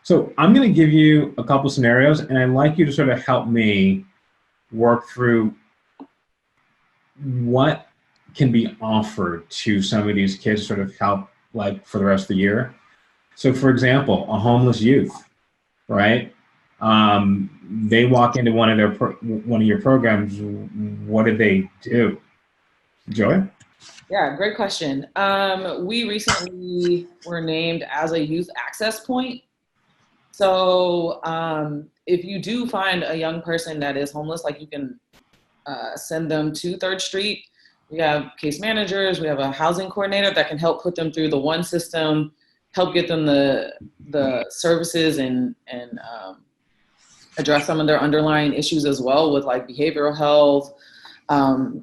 So I'm going to give you a couple scenarios, and I'd like you to sort of help me work through what can be offered to some of these kids to sort of help like for the rest of the year. So for example, a homeless youth, right? They walk into one of your programs. What do they do? Joy? Yeah, great question. We recently were named as a youth access point. So if you do find a young person that is homeless, like you can send them to Third Street. We have case managers, we have a housing coordinator that can help put them through the one system, help get them the services and address some of their underlying issues as well with like behavioral health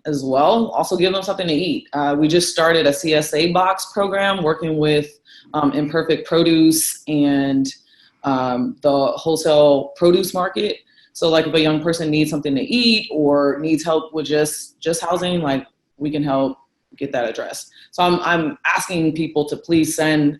as well. Also give them something to eat. We just started a CSA box program working with Imperfect Produce and the wholesale produce market. So like if a young person needs something to eat or needs help with just housing, like we can help get that addressed. So I'm asking people to please send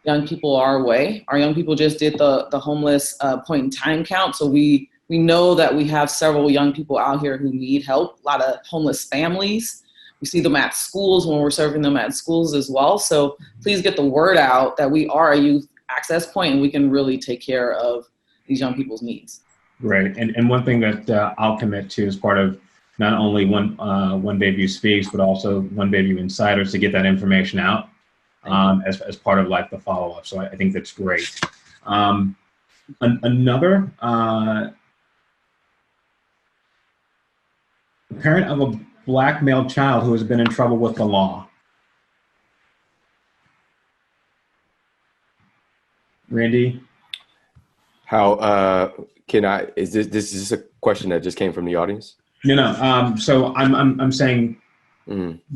young people our way. Our young people just did the homeless point in time count. So we know that we have several young people out here who need help, a lot of homeless families. We see them at schools when we're serving them at schools as well. So please get the word out that we are a youth access point and we can really take care of these young people's needs. Right. And one thing that I'll commit to as part of not only One Bayview Speaks, but also One Bayview Insiders to get that information out as part of like the follow-up. So I think that's great. Another parent of a Black male child who has been in trouble with the law. Randy? How can I, is this a question that just came from the audience? No. So I'm saying,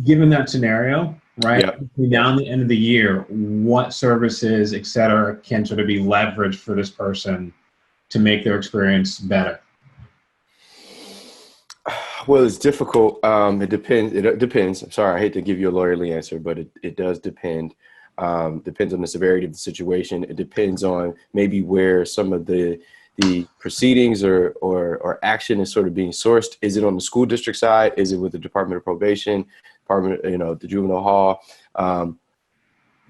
given that scenario, right? Yep. Now the end of the year, what services, et cetera, can sort of be leveraged for this person to make their experience better? Well, it's difficult. It depends. It depends. I'm sorry, I hate to give you a lawyerly answer, but it does depend. Depends on the severity of the situation. It depends on maybe where some of the proceedings or action is sort of being sourced. Is it on the school district side? Is it with the Department of Probation, the juvenile hall?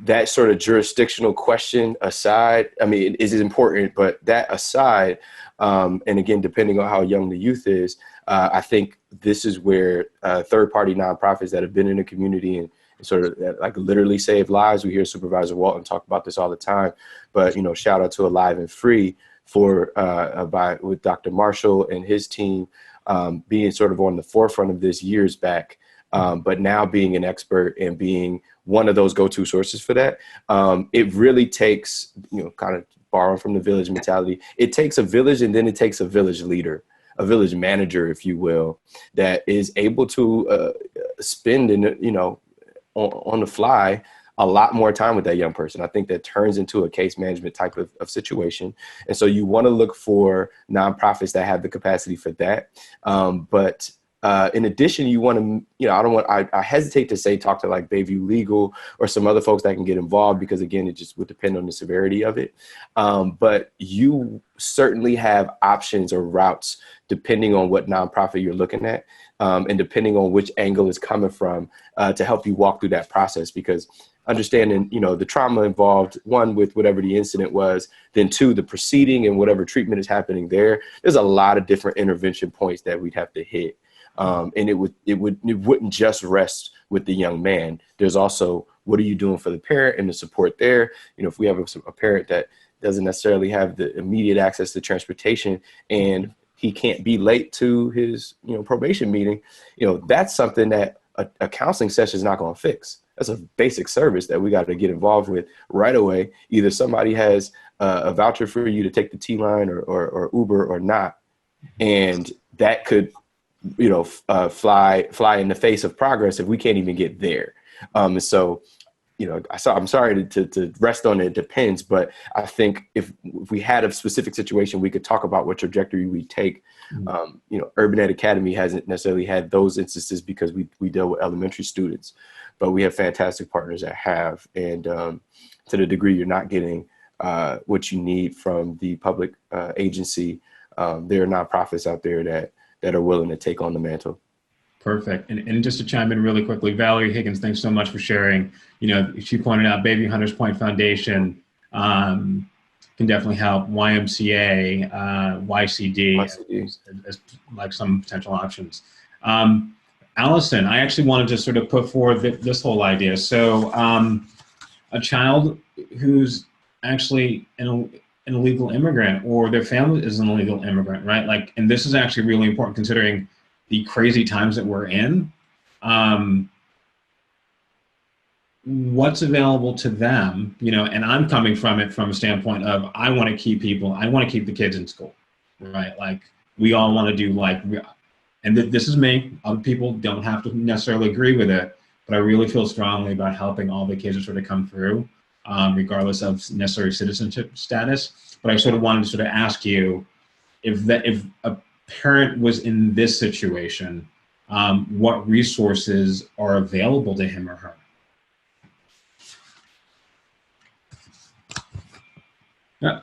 That sort of jurisdictional question aside, I mean, it is important, but that aside, and again, depending on how young the youth is, I think this is where third-party nonprofits that have been in the community and sort of like literally save lives. We hear Supervisor Walton talk about this all the time, but shout out to Alive and Free with Dr. Marshall and his team being sort of on the forefront of this years back, but now being an expert and being one of those go-to sources for that. It really takes, kind of borrowing from the village mentality, it takes a village and then it takes a village leader, a village manager, if you will, that is able to spend on the fly a lot more time with that young person. I think that turns into a case management type of situation. And so you want to look for nonprofits that have the capacity for that. But in addition, you want to, I hesitate to say talk to like Bayview Legal or some other folks that can get involved, because again, it just would depend on the severity of it. But you certainly have options or routes depending on what nonprofit you're looking at, and depending on which angle is coming from, to help you walk through that process. Because understanding, the trauma involved, one, with whatever the incident was, then two, the proceeding and whatever treatment is happening there's a lot of different intervention points that we'd have to hit. And it wouldn't just rest with the young man. There's also, what are you doing for the parent and the support there? If we have a parent that doesn't necessarily have the immediate access to transportation and he can't be late to his, probation meeting, that's something that a counseling session is not going to fix. That's a basic service that we got to get involved with right away. Either somebody has a voucher for you to take the T-line or Uber or not. And that could, fly in the face of progress if we can't even get there. So, I'm sorry to rest on it depends, but I think if we had a specific situation, we could talk about what trajectory we take. Urban Ed Academy hasn't necessarily had those instances because we deal with elementary students, but we have fantastic partners that have. And to the degree you're not getting what you need from the public agency, there are nonprofits out there that are willing to take on the mantle. Perfect. And just to chime in really quickly, Valerie Higgins, thanks so much for sharing. You know, she pointed out Baby Hunters Point Foundation can definitely help. YMCA, YCD, as like some potential options. Allison, I actually wanted to sort of put forward this whole idea. So a child who's actually an illegal immigrant, or their family is an illegal immigrant, right? Like, and this is actually really important considering the crazy times that we're in. What's available to them, you know, and I'm coming from it from a standpoint of, I want to keep the kids in school, right? Like, we all want to do like, and this is me, other people don't have to necessarily agree with it, but I really feel strongly about helping all the kids to sort of come through, regardless of necessary citizenship status. But I sort of wanted to sort of ask you, if a parent was in this situation, what resources are available to him or her? Yeah.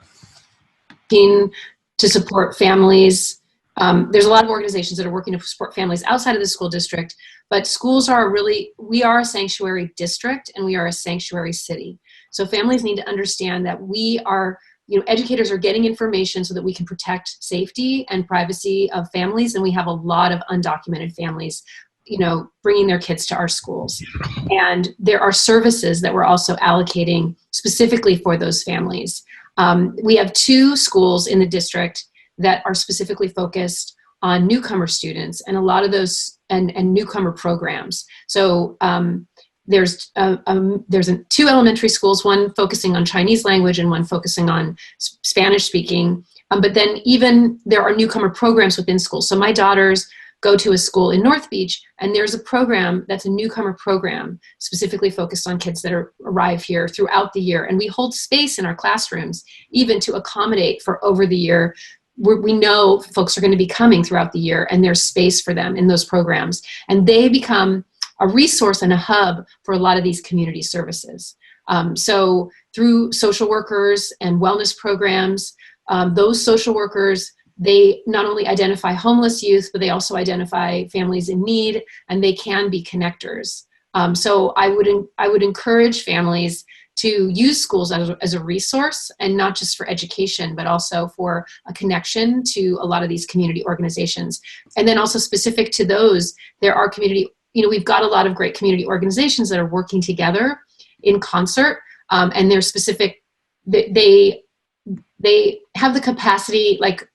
To support families. There's a lot of organizations that are working to support families outside of the school district, but schools are we are a sanctuary district and we are a sanctuary city. So families need to understand that we are, you know, educators are getting information so that we can protect safety and privacy of families. And we have a lot of undocumented families, you know, bringing their kids to our schools. And there are services that we're also allocating specifically for those families. We have 2 schools in the district that are specifically focused on newcomer students, and a lot of those and newcomer programs. So there's 2 elementary schools, one focusing on Chinese language and one focusing on Spanish speaking. But then even there are newcomer programs within schools. So my daughters go to a school in North Beach, and there's a program that's a newcomer program specifically focused on kids that arrive here throughout the year. And we hold space in our classrooms even to accommodate for over the year. We know folks are going to be coming throughout the year, and there's space for them in those programs. And they become a resource and a hub for a lot of these community services. So through social workers and wellness programs, those social workers, they not only identify homeless youth, but they also identify families in need, and they can be connectors. So I would encourage families to use schools as a resource, and not just for education, but also for a connection to a lot of these community organizations. And then also specific to those, there are community, you know, we've got a lot of great community organizations that are working together in concert, and they're specific, they have the capacity, like,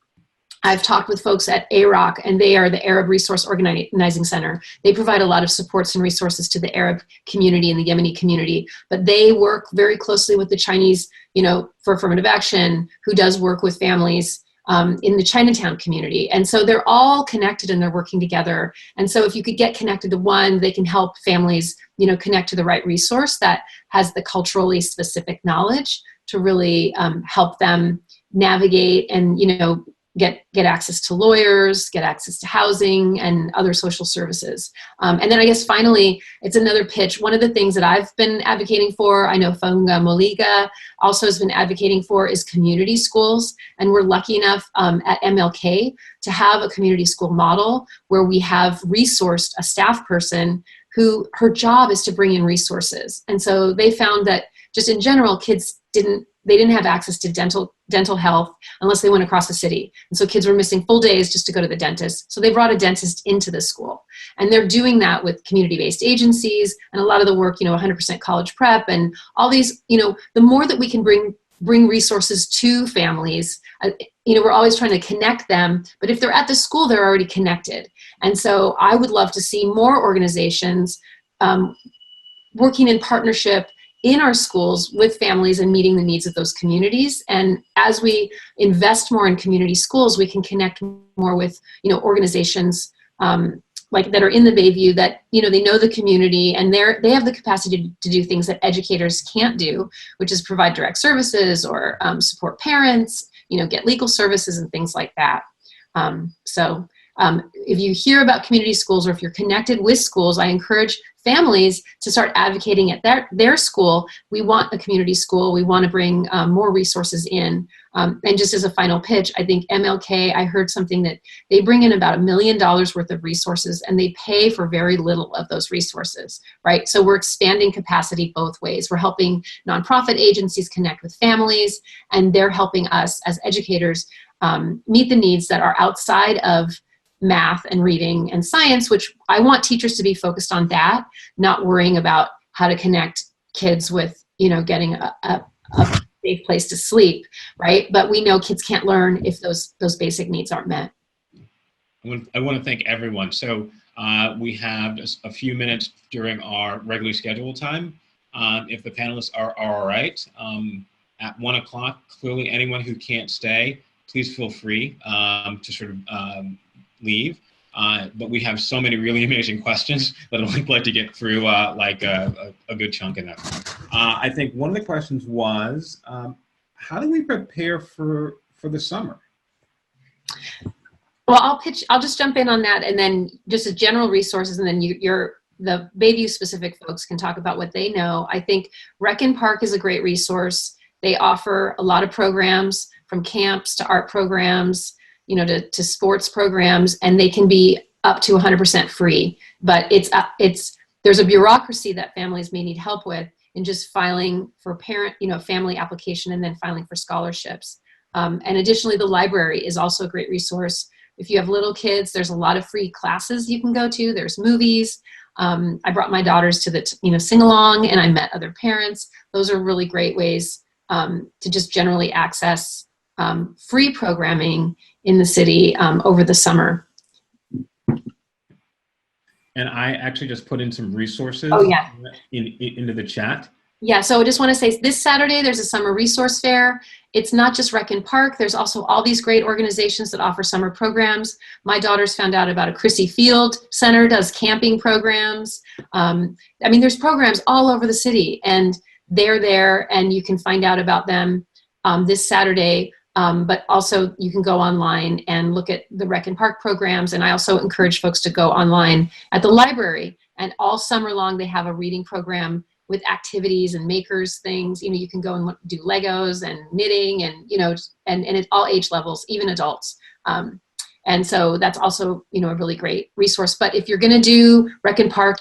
I've talked with folks at AROC, and they are the Arab Resource Organizing Center. They provide a lot of supports and resources to the Arab community and the Yemeni community, but they work very closely with the Chinese, you know, for affirmative action, who does work with families in the Chinatown community. And so they're all connected and they're working together. And so if you could get connected to one, they can help families, you know, connect to the right resource that has the culturally specific knowledge to really help them navigate and, you know, get access to lawyers, get access to housing and other social services. And then I guess finally, it's another pitch. One of the things that I've been advocating for, I know Funga Moliga also has been advocating for, is community schools. And we're lucky enough at MLK to have a community school model where we have resourced a staff person who her job is to bring in resources. And so they found that just in general, kids didn't have access to dental health unless they went across the city. And so kids were missing full days just to go to the dentist. So they brought a dentist into the school. And they're doing that with community-based agencies and a lot of the work, you know, 100% college prep and all these, you know, the more that we can bring resources to families, you know, we're always trying to connect them, but if they're at the school, they're already connected. And so I would love to see more organizations working in partnership in our schools with families and meeting the needs of those communities. And as we invest more in community schools, we can connect more with, you know, organizations like that are in the Bayview that, you know, they know the community and they have the capacity to do things that educators can't do, which is provide direct services or support parents, you know, get legal services and things like that. So If you hear about community schools or if you're connected with schools, I encourage families to start advocating at their school. We want a community school. We want to bring more resources in. And just as a final pitch, I think MLK, I heard something that they bring in about $1 million worth of resources and they pay for very little of those resources, right? So we're expanding capacity both ways. We're helping nonprofit agencies connect with families, and they're helping us as educators meet the needs that are outside of math and reading and science, which I want teachers to be focused on that, not worrying about how to connect kids with, getting a safe place to sleep, right? But we know kids can't learn if those basic needs aren't met. I want to thank everyone. So we have just a few minutes during our regularly scheduled time. If the panelists are all right, at 1 o'clock, clearly anyone who can't stay, please feel free to sort of leave. But we have so many really amazing questions that I'd like to get through like a good chunk of that. I think one of the questions was, how do we prepare for the summer? Well, I'll just jump in on that, and then just as general resources, and then the Bayview specific folks can talk about what they know. I think Rec and Park is a great resource. They offer a lot of programs, from camps to art programs, to sports programs, and they can be up to 100% free. But there's a bureaucracy that families may need help with in just filing for family application and then filing for scholarships. And additionally, the library is also a great resource. If you have little kids, there's a lot of free classes you can go to. There's movies. I brought my daughters to the sing-along, and I met other parents. Those are really great ways to just generally access free programming in the city over the summer. And I actually just put in some resources into the chat. Yeah, so I just want to say this Saturday there's a summer resource fair. It's not just Rec and Park. There's also all these great organizations that offer summer programs. My daughters found out about a Chrissy Field Center does camping programs. There's programs all over the city, and they're there, and you can find out about them this Saturday. But also you can go online and look at the Rec and Park programs. And I also encourage folks to go online at the library. And all summer long, they have a reading program with activities and makers things. You can go and do Legos and knitting and, and at all age levels, even adults. And so that's also, a really great resource. But if you're going to do Rec and Park,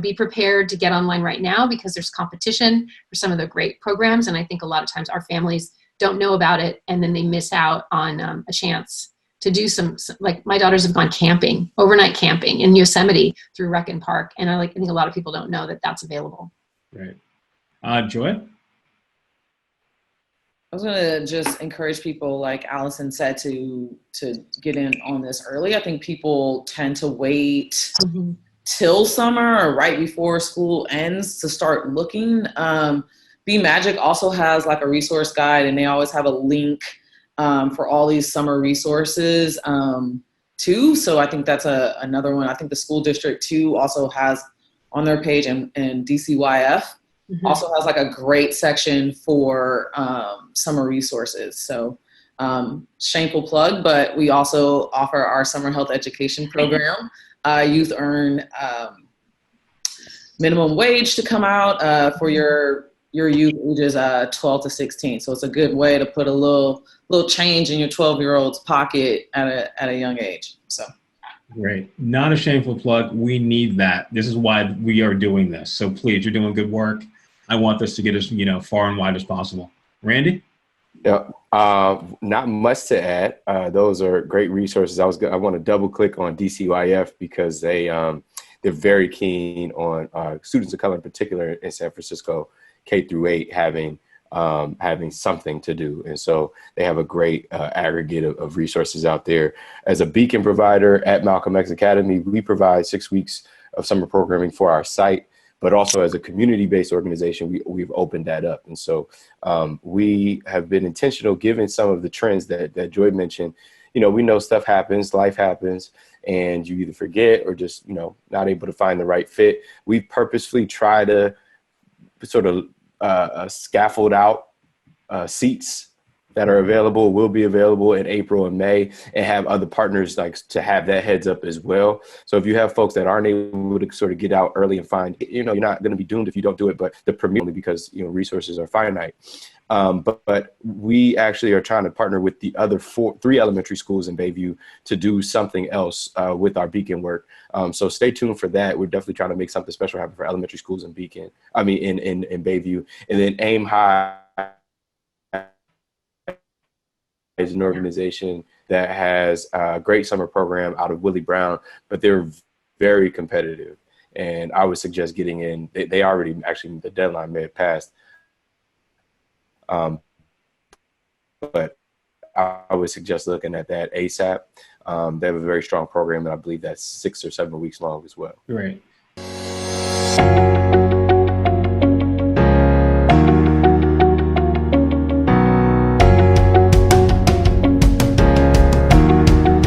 be prepared to get online right now, because there's competition for some of the great programs. And I think a lot of times our families don't know about it, and then they miss out on a chance to do some, like my daughters have gone camping, overnight camping in Yosemite through Rec and Park. And I think a lot of people don't know that that's available. Right. Joy? I was going to just encourage people, like Allison said, to get in on this early. I think people tend to wait till summer or right before school ends to start looking. Be Magic also has like a resource guide, and they always have a link for all these summer resources too. So I think that's another one. I think the school district too also has on their page, and DCYF also has like a great section for summer resources. So shameful plug, but we also offer our summer health education program. Youth earn minimum wage to come out for your youth ages 12 to 16. So it's a good way to put a little change in your 12-year-old's pocket at a young age. So great. Not a shameful plug. We need that. This is why we are doing this. So please, you're doing good work. I want this to get as far and wide as possible. Randy? Yeah, not much to add. Those are great resources. I want to double click on DCYF because they're very keen on students of color in particular in San Francisco, K through 8, having something to do. And so they have a great aggregate of resources out there. As a beacon provider at Malcolm X Academy, we provide 6 weeks of summer programming for our site, but also as a community-based organization, we've opened that up. And so we have been intentional, given some of the trends that Joy mentioned. We know stuff happens, life happens, and you either forget or just, not able to find the right fit. We purposefully try to sort of scaffold out seats that are available will be available in April and May, and have other partners like to have that heads up as well. So if you have folks that aren't able to sort of get out early and find, you're not going to be doomed if you don't do it, but the premier only because, resources are finite. But we actually are trying to partner with the other three elementary schools in Bayview to do something else with our Beacon work. So stay tuned for that. We're definitely trying to make something special happen for elementary schools in in Bayview. And then Aim High is an organization that has a great summer program out of Willie Brown, but they're very competitive. And I would suggest getting in. They already, actually, the deadline may have passed. But I would suggest looking at that ASAP. They have a very strong program, and I believe that's 6 or 7 weeks long as well. Right.